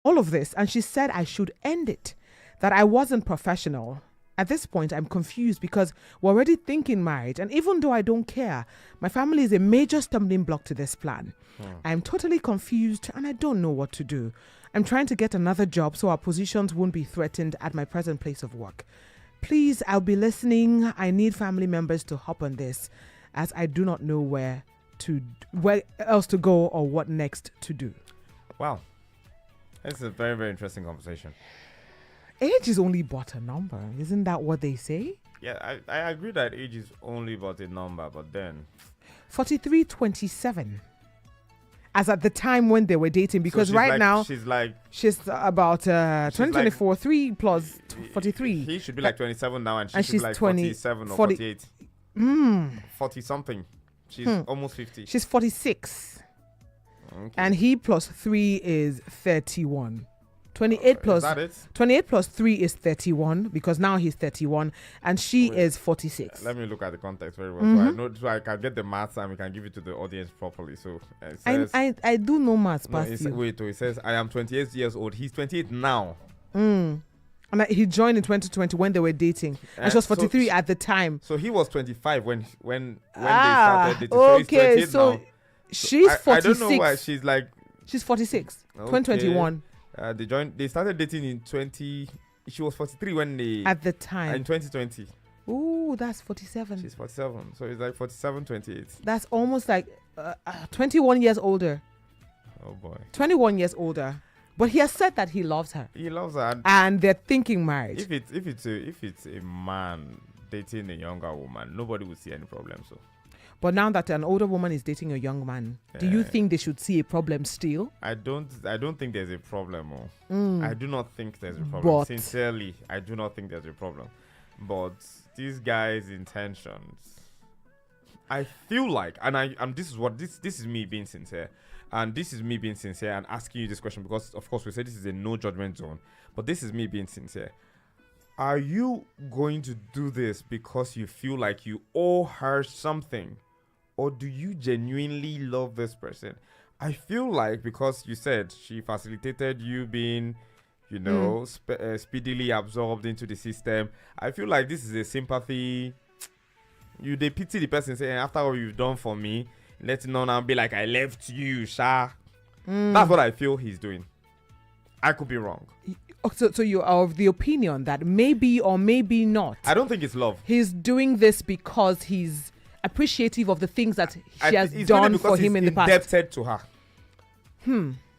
all of this, and she said I should end it, that I wasn't professional. At this point, I'm confused because we're already thinking marriage, and even though I don't care, my family is a major stumbling block to this plan. I'm totally confused and I don't know what to do. I'm trying to get another job so our positions won't be threatened at my present place of work. Please, I'll be listening. I need family members to hop on this, as I do not know where else to go or what next to do. Wow. It's a very, very interesting conversation. Age is only but a number. Isn't that what they say? Yeah, I agree that age is only but a number, but then 43, 27. As at the time when they were dating, because now she's about 2024, 3 plus 43. He should be like 27 now, and she's like 20, 47 or 40, 48. 40 something. She's almost 50. She's 46. Okay. And he plus 3 is 31. 28 plus is that it? 28 plus 3 is 31, because now he's 31 and she is 46. Let me look at the context very well, so I can get the maths and we can give it to the audience properly. So it says, I do know maths past you. Wait, it says I am 28 years old. He's 28 now. And he joined in 2020 when they were dating, and she was 43 at the time. So he was 25 when they started dating. Okay, so she's 46. I don't know why she's 46. Okay. 2021. They started dating in 20. She was 43 when they at the time in 2020. Ooh, that's 47. She's 47, so it's like 47, 28. That's almost like 21 years older. Oh boy, 21 years older. But he has said that he loves her. He loves her, and they're thinking marriage. If it's a man dating a younger woman, nobody would see any problem. So. But now that an older woman is dating a young man, do you think they should see a problem still? I don't think there's a problem. I do not think there's a problem. But sincerely, I do not think there's a problem. But this guy's intentions, I feel like, and this is me being sincere. And this is me being sincere and asking you this question because, of course, we said this is a no judgment zone. But this is me being sincere. Are you going to do this because you feel like you owe her something? Or do you genuinely love this person? I feel like because you said she facilitated you being, speedily absorbed into the system. I feel like this is a sympathy. They pity the person saying, after all you've done for me, let's not be like, I left you, Sha. That's what I feel he's doing. I could be wrong. So you are of the opinion that maybe or maybe not. I don't think it's love. He's doing this because he's appreciative of the things that she has done for him in the past. Indebted to her.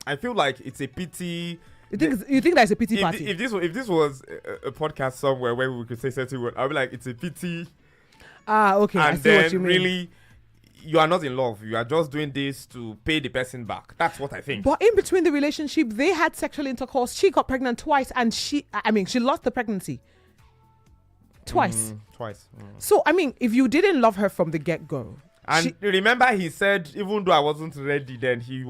I feel like it's a pity. You think that's a pity party? If this was a podcast somewhere where we could say certain word, I'll be like, it's a pity. Okay. And I see what you mean. Really, you are not in love. You are just doing this to pay the person back. That's what I think. But in between the relationship, they had sexual intercourse. She got pregnant twice, and she lost the pregnancy. Twice. So, if you didn't love her from the get-go. And remember he said, even though I wasn't ready then, he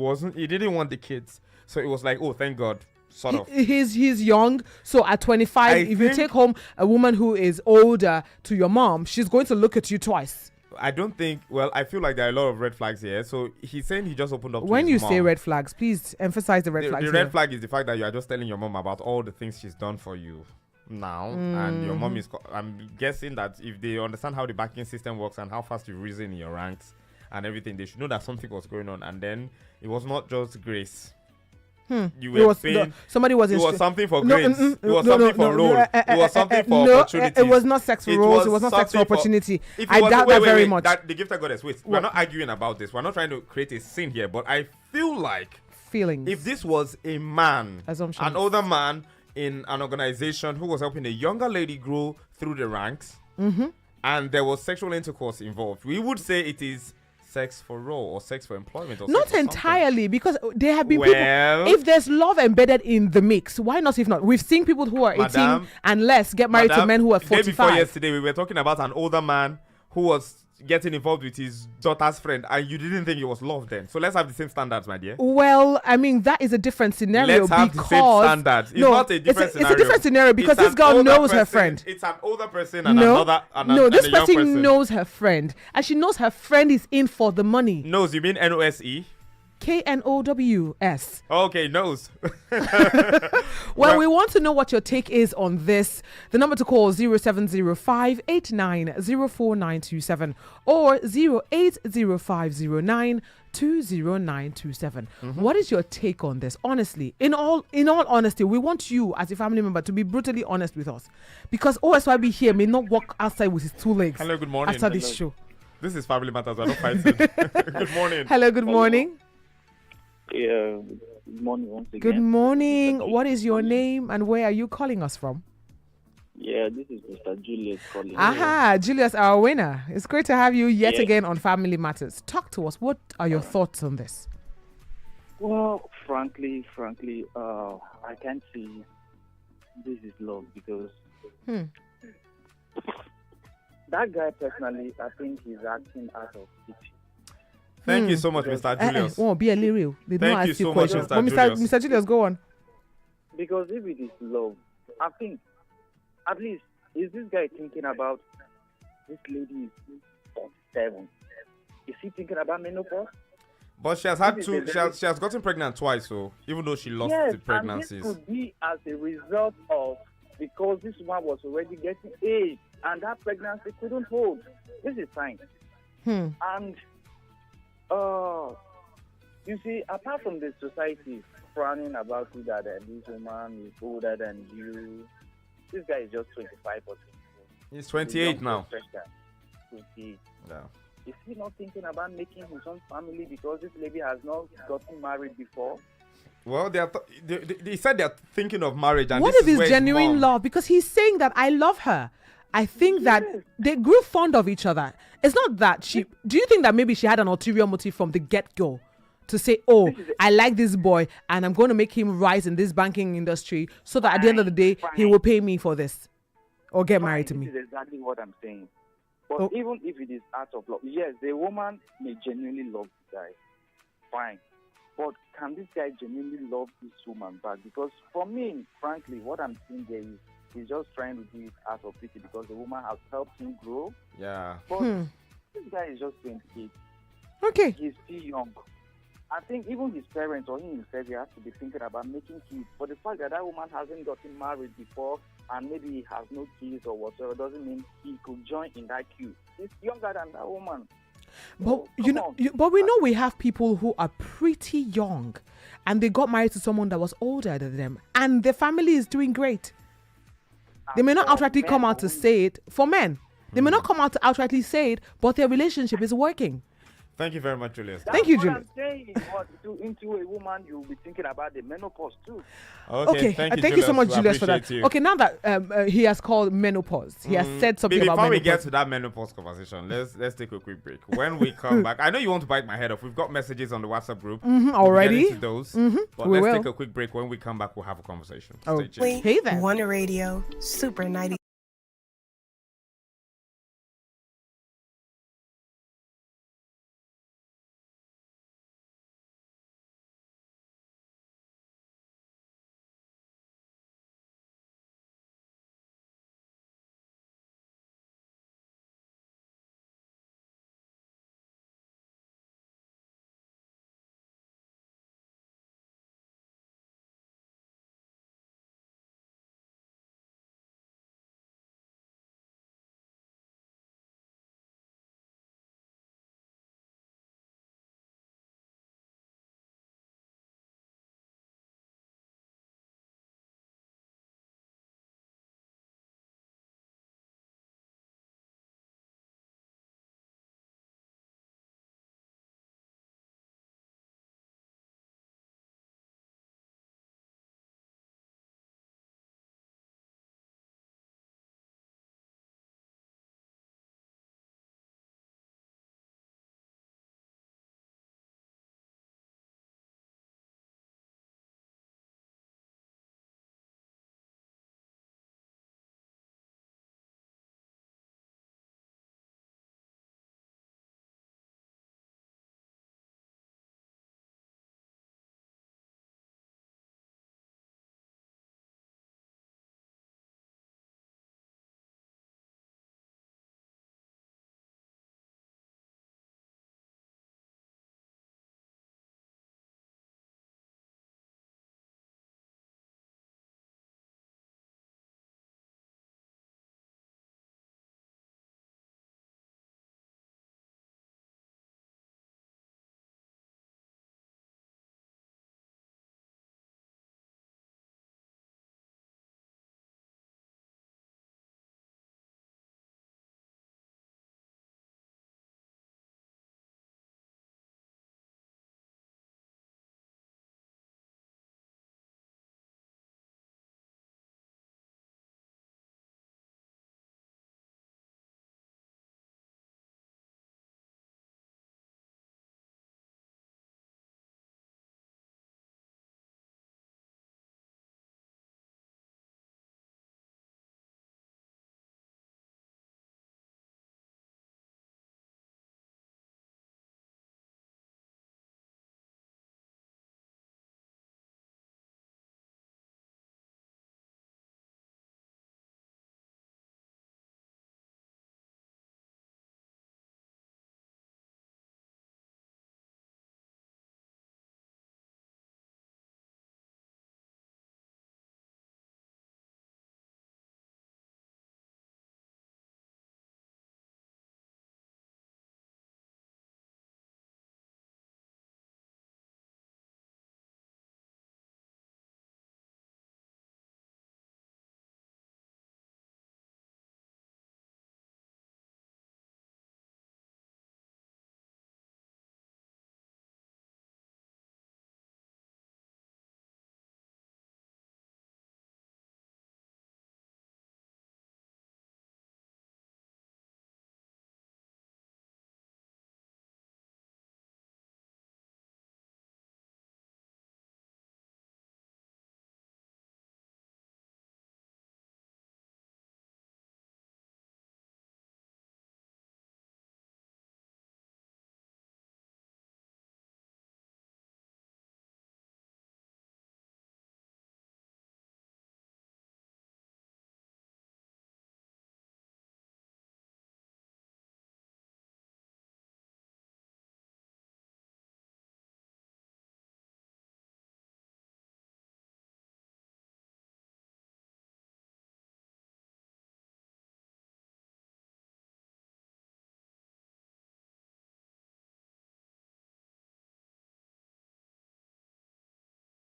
didn't want the kids. So it was like, oh, thank God. Sort of. He's young. So at 25, if you take home a woman who is older to your mom, she's going to look at you twice. I don't think, I feel like there are a lot of red flags here. So he's saying he just opened up to when his you mom. Say red flags, please emphasize the red flags. The red flag is the fact that you are just telling your mom about all the things she's done for you now. And your mom I'm guessing that if they understand how the banking system works and how fast you've risen in your ranks and everything, they should know that something was going on. And then it was not just grace. You were paying. Somebody was. It was something for grace. It was something for role. It was something for opportunity. It was not sex for roles. It was not sex for opportunity. I doubt that very much. The gifted goddess. Wait, we're not arguing about this. We're not trying to create a scene here. But I feel like feelings. If this was a man, an older man in an organization who was helping a younger lady grow through the ranks, and there was sexual intercourse involved, we would say it is sex for role or sex for employment. Or not entirely, because there have been people. If there's love embedded in the mix, why not? If not, we've seen people who are 18 and less get married to men who are 45. The day before yesterday, we were talking about an older man who was getting involved with his daughter's friend, and you didn't think it was love then. So let's have the same standards, my dear. Well, that is a different scenario. Let's have the same standards. It's not a different scenario. It's a different scenario because this girl knows her friend. It's an older person and another. This person knows her friend, and she knows her friend is in for the money. Knows, you mean NOSE? KNOWS. Okay, knows. Well, we want to know what your take is on this. The number to call 0705 8904 or 08050920927. What is your take on this? Honestly, in all honesty, we want you as a family member to be brutally honest with us, because OSYB here may not walk outside with his two legs. Hello, good morning. After this show. This is Family Matters. I don't fight it. Good morning. Hello, good morning. Yeah, good morning once again. Good morning. What is your name and where are you calling us from? Yeah, this is Mr. Julius calling. Aha, Julius, our winner. It's great to have you yet again on Family Matters. Talk to us. What are your thoughts on this? Well, frankly, I can't see this is love because that guy personally, I think he's acting out of pity. Thank you so much, Mr. Julius. Won't be a little. Thank you so much, Mr. Julius. Mr. Julius, go on. Because if it is love, I think, at least, is this guy thinking about this lady is 47? Is he thinking about menopause? But she has had two. She has gotten pregnant twice, so even though she lost the pregnancies. And this could be as a result of because this one was already getting age and that pregnancy couldn't hold. This is fine. And you see, apart from the society frowning about you that this woman is older than you, this guy is just 25 or 24. He's 28 now. 28. Yeah. Is he not thinking about making his own family because this lady has not gotten married before? Well, they said they're thinking of marriage. And what this if is it's genuine love? Because he's saying that I love her. I think that they grew fond of each other. It's not that she... Do you think that maybe she had an ulterior motive from the get-go to say, oh, I like this boy and I'm going to make him rise in this banking industry so that at the end of the day, he will pay me for this or get married to me? This is exactly what I'm saying. But even if it is out of love, yes, the woman may genuinely love the guy. Fine. But can this guy genuinely love this woman back? Because for me, frankly, what I'm seeing there is he's just trying to do it out of pity because the woman has helped him grow. Yeah. But this guy is just 28. Okay. He's still young. I think even his parents or he himself, he has to be thinking about making kids. But the fact that that woman hasn't gotten married before and maybe he has no kids or whatever doesn't mean he could join in that queue. He's younger than that woman. But but we know we have people who are pretty young and they got married to someone that was older than them and the family is doing great. They may not outrightly come out to say it. For men, they may not come out to outrightly say it, but their relationship is working. Thank you very much, Julius. Thank you, Julius. I'm saying, into a woman, you'll be thinking about the menopause too. Okay. Thank you so much, Julius, for that. You. Okay, now that he has called menopause, he has said something about menopause. Before we get to that menopause conversation, let's take a quick break. When we come back, I know you want to bite my head off. We've got messages on the WhatsApp group already. We'll get into those, but let's take a quick break. When we come back, we'll have a conversation. Stay tuned. Hey there. One Radio, Super 90.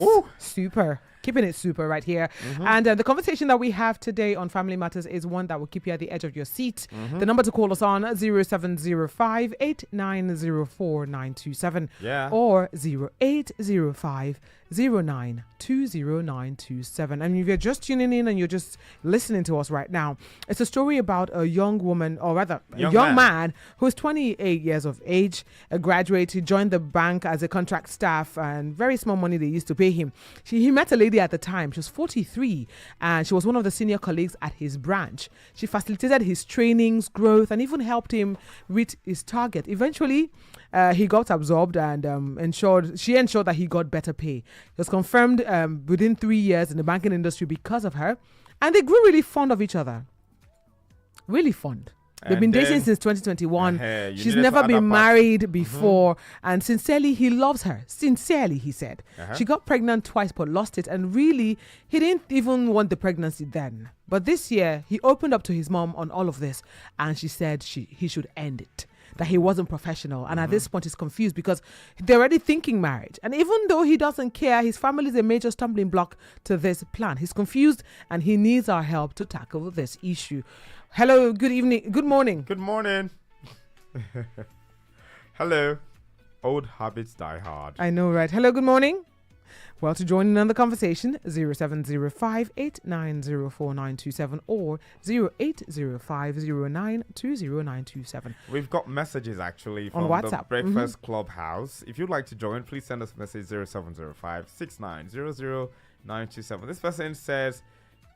Ooh. Super. Keeping it super right here. And the conversation that we have today on Family Matters is one that will keep you at the edge of your seat. The number to call us on 0705 8904 927 or 0805 0920 And if you're just tuning in and you're just listening to us right now, it's a story about a young woman, or rather a young man who's 28 years of age, a graduate. He joined the bank as a contract staff, and very small money they used to pay him. He met a lady at the time. She was 43 and she was one of the senior colleagues at his branch. She facilitated his trainings, growth, and even helped him reach his target. Eventually, he got absorbed and she ensured that he got better pay. It was confirmed within 3 years in the banking industry because of her, and they grew really fond of each other. Really fond. They've been dating since 2021. She's never been married before, and sincerely, he loves her. Sincerely, he said. She got pregnant twice but lost it, and really, he didn't even want the pregnancy then. But this year, he opened up to his mom on all of this, and she said he should end it, that he wasn't professional. And at this point, he's confused because they're already thinking marriage. And even though he doesn't care, his family is a major stumbling block to this plan. He's confused, and he needs our help to tackle this issue. Hello, good evening, good morning. Good morning. Hello. Old habits die hard. I know, right? Hello, good morning. Well, to join in on the conversation, 0705 8904 927 or 0805 0920 We've got messages actually from on WhatsApp. The Breakfast Clubhouse. If you'd like to join, please send us a message 0705 6900 927. This person says,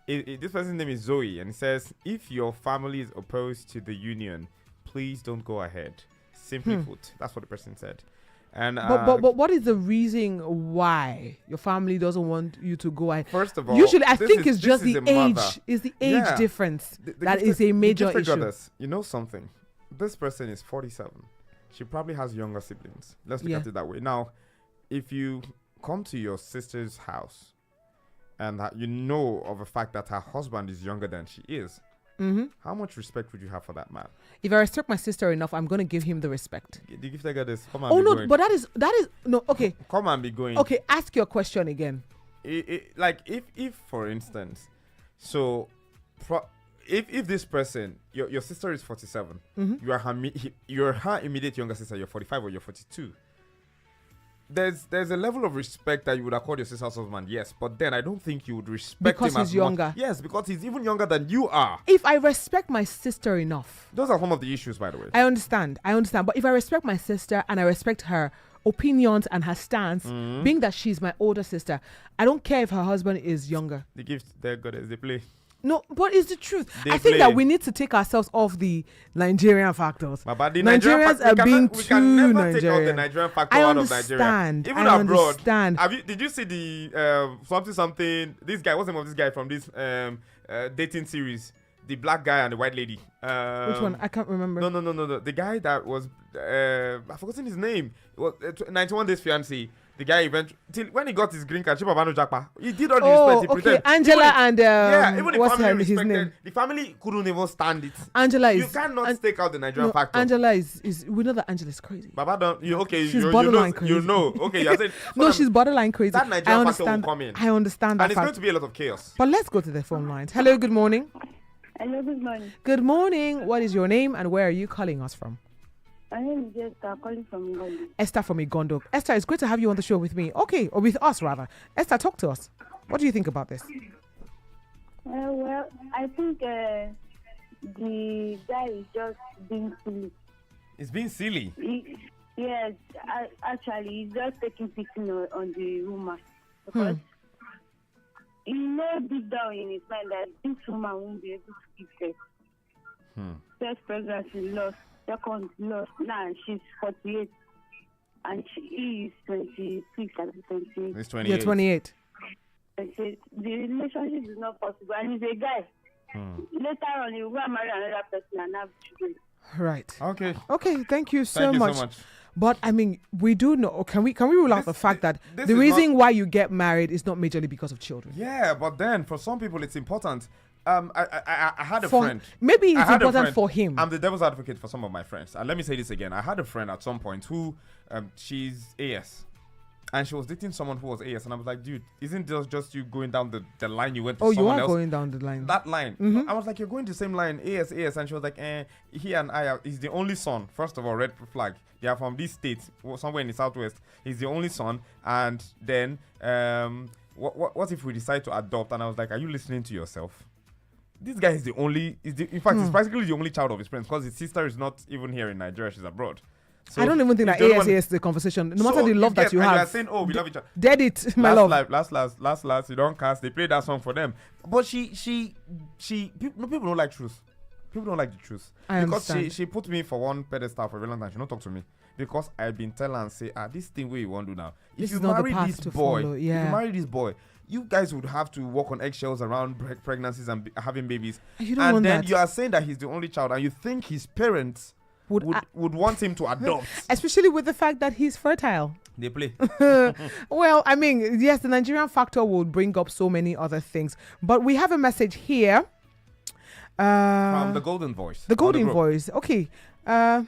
this person's name is Zoe, and it says, if your family is opposed to the union, please don't go ahead. Simply put, that's what the person said. And but what is the reason why your family doesn't want you to go ahead? First of all, usually I think it's just the age. Is the age difference that is a major issue. You know something? This person is 47. She probably has younger siblings. Let's look at it that way. Now, if you come to your sister's house and you know of the fact that her husband is younger than she is, how much respect would you have for that man? If I respect my sister enough, I'm going to give him the respect. The gift this. Come on. Oh no, going. But that is no. Okay. Come and be going. Okay, ask your question again. Like if for instance, so if this person, your sister is 47, you're her immediate younger sister, you're 45 or you're 42. There's a level of respect that you would accord your sister's husband, yes, but then I don't think you would respect him because he's younger. Yes, because he's even younger than you are. If I respect my sister enough, those are some of the issues, by the way. I understand. But if I respect my sister and I respect her opinions and her stance, being that she's my older sister, I don't care if her husband is younger. The gift they're good as they play. No, but it's the truth. I think that we need to take ourselves off the Nigerian factors. But the Nigerians are being too Nigerian. We can never take out the Nigerian factor out of Nigeria. Even abroad. Did you see the something? This guy, what's the name of this guy from this dating series? The black guy and the white lady. Which one? I can't remember. No. The guy that was I've forgotten his name. It was 91 Days Fiancé. The guy eventually, when he got his green card, he did all the respect. Okay, Angela and even the what's family his name? The family couldn't even stand it. Angela you cannot take out the Nigerian factor. Angela is we know that Angela is crazy. Baba don't she's borderline crazy. You know, okay, you're saying no, she's borderline crazy. That Nigerian factor will come in. I understand that. And it's going to be a lot of chaos. But let's go to the phone lines. Hello, good morning. Hello, good morning. Good morning. What is your name and where are you calling us from? My name is Esther, calling from Igondo. Esther from Igondo. Esther, it's great to have you on the show with me. Okay, or with us rather. Esther, talk to us. What do you think about this? Well, I think the guy is just being silly. It's being silly? Yes, actually, he's just taking pity on the woman. Because he knows deep down in his mind that this woman won't be able to give birth. First pregnancy lost. Second lost. Now she's 48 and she is 26 and 28. He's 28. You're 28. The relationship is not possible, and he's a guy. Later on, he will go and marry another person and have children. Right. Okay. Thank you so much. But I mean, we do know. Can we rule out the fact that the reason why you get married is not majorly because of children? Yeah, but then for some people it's important. I had a friend. Maybe it's important for him. I'm the devil's advocate for some of my friends. And let me say this again. I had a friend at some point who, she's AS. and she was dating someone who was AS, and I was like, dude, isn't this just you going down the line you went to Oh, you someone are else? going down the line. That line. Mhm. I was like, you're going the same line, AS, and she was like, he and I he's the only son. First of all, red flag. They are from this state, somewhere in the southwest. He's the only son, and then what if we decide to adopt? And I was like, are you listening to yourself? This guy is the only. In fact, he's practically the only child of his parents because his sister is not even here in Nigeria; she's abroad. So I don't even think that AS is the conversation. No matter the love that you and have. You are saying, oh, we love each other. Dead it, my love. Last. You don't cast. They play that song for them. But people don't like truth. People don't like the truth. Because she put me for one pedestal for a very long time. She don't talk to me because I've been telling her and say, this thing where you want to do now. If you marry this boy, if you marry this boy, you guys would have to walk on eggshells around pregnancies and having babies. You don't want then that. you are saying that he's the only child, and you think his parents would want him to adopt. Especially with the fact that he's fertile. They play. Well, I mean, yes, the Nigerian factor will bring up so many other things. But we have a message here. From the Golden Voice. The Golden Voice. Okay. Are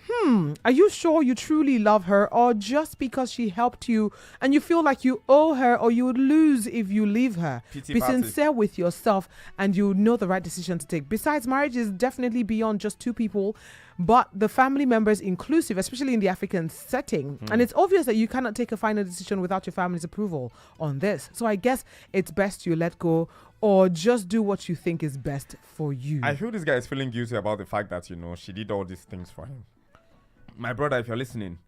you sure you truly love her, or just because she helped you and you feel like you owe her, or you would lose if you leave her? Be sincere with yourself and you know the right decision to take. Besides, marriage is definitely beyond just two people, but the family members inclusive, especially in the African setting. And it's obvious that you cannot take a final decision without your family's approval on this. So I guess it's best you let go, or just do what you think is best for you. I feel this guy is feeling guilty about the fact that, she did all these things for him. My brother, if you're listening,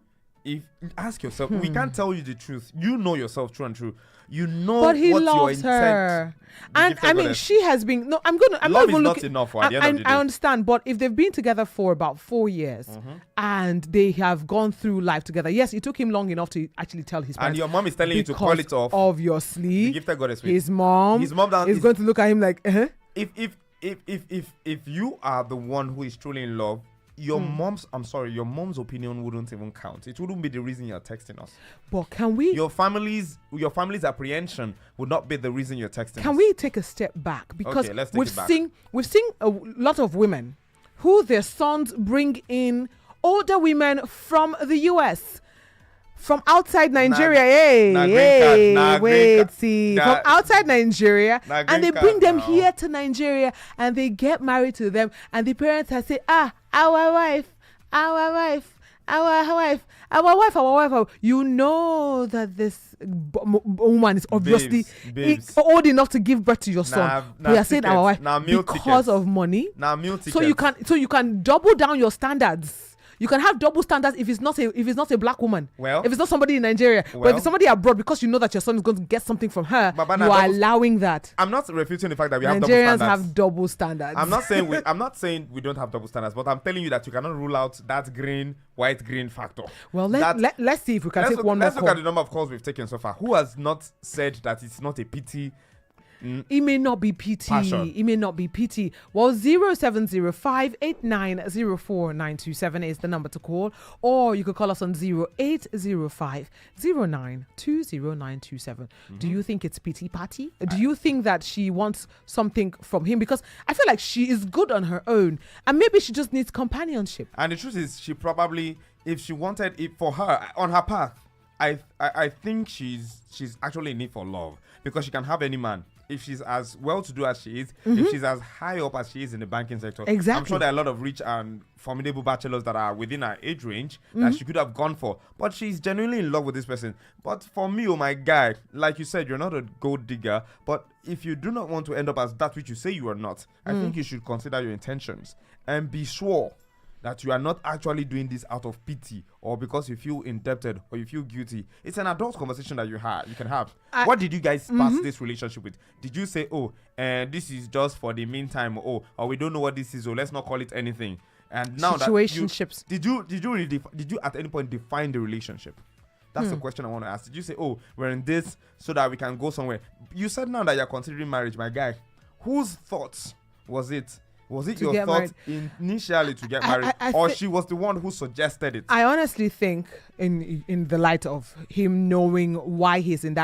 ask yourself, we can't tell you the truth. You know yourself true and true. You know but he what loves your her. And I mean, she has been, I'm love not even is looking. Not enough at the end of the day. I understand, but if they've been together for about 4 years and they have gone through life together, yes, it took him long enough to actually tell his parents. And your mom is telling you to call it off. Obviously, the gifted goddess. His mom is going to look at him like, If you are the one who is truly in love, your mom's opinion wouldn't even count. It wouldn't be the reason you're texting us. But can we? Your family's apprehension would not be the reason you're texting us. Can we take a step back? Because okay, let's take it back. we've seen a lot of women who their sons bring in older women from the US. From outside Nigeria, from outside Nigeria, and they bring them here to Nigeria, and they get married to them, and the parents have said, our wife. You know that this woman is obviously old enough to give birth to your son. We are saying our wife because of money. So you can double down your standards. You can have double standards if it's not a black woman. Well, if it's not somebody in Nigeria, but if it's somebody abroad, because you know that your son is going to get something from her, you are allowing that. I'm not refuting the fact that we have double standards. Nigerians have double standards. I'm not saying we don't have double standards, but I'm telling you that you cannot rule out that white green factor. Well, let's see if we can take one more. Let's look at the number of calls we've taken so far. Who has not said that it's not a pity? It may not be PT. It may not be PT. Well, 0705890497 is the number to call, or you could call us on 0805092097. Do you think it's PT party? Do you think that she wants something from him? Because I feel like she is good on her own, and maybe she just needs companionship. And the truth is, she probably, if she wanted it for her on her path, I think she's actually in need for love, because she can have any man. If she's as well-to-do as she is, if she's as high up as she is in the banking sector, exactly. I'm sure there are a lot of rich and formidable bachelors that are within her age range that she could have gone for. But she's genuinely in love with this person. But for me, my guy, like you said, you're not a gold digger. But if you do not want to end up as that which you say you are not, I think you should consider your intentions and be sure that you are not actually doing this out of pity or because you feel indebted or you feel guilty. It's an adult conversation that you can have. What did you guys pass this relationship with? Did you say, this is just for the meantime, or we don't know what this is, or let's not call it anything? And now situationships. Did you at any point define the relationship? That's the question I want to ask. Did you say, we're in this so that we can go somewhere? You said now that you're considering marriage, my guy. Whose thoughts was it? Was it your thought initially to get married, or she was the one who suggested it? I honestly think, in the light of him knowing why he's in that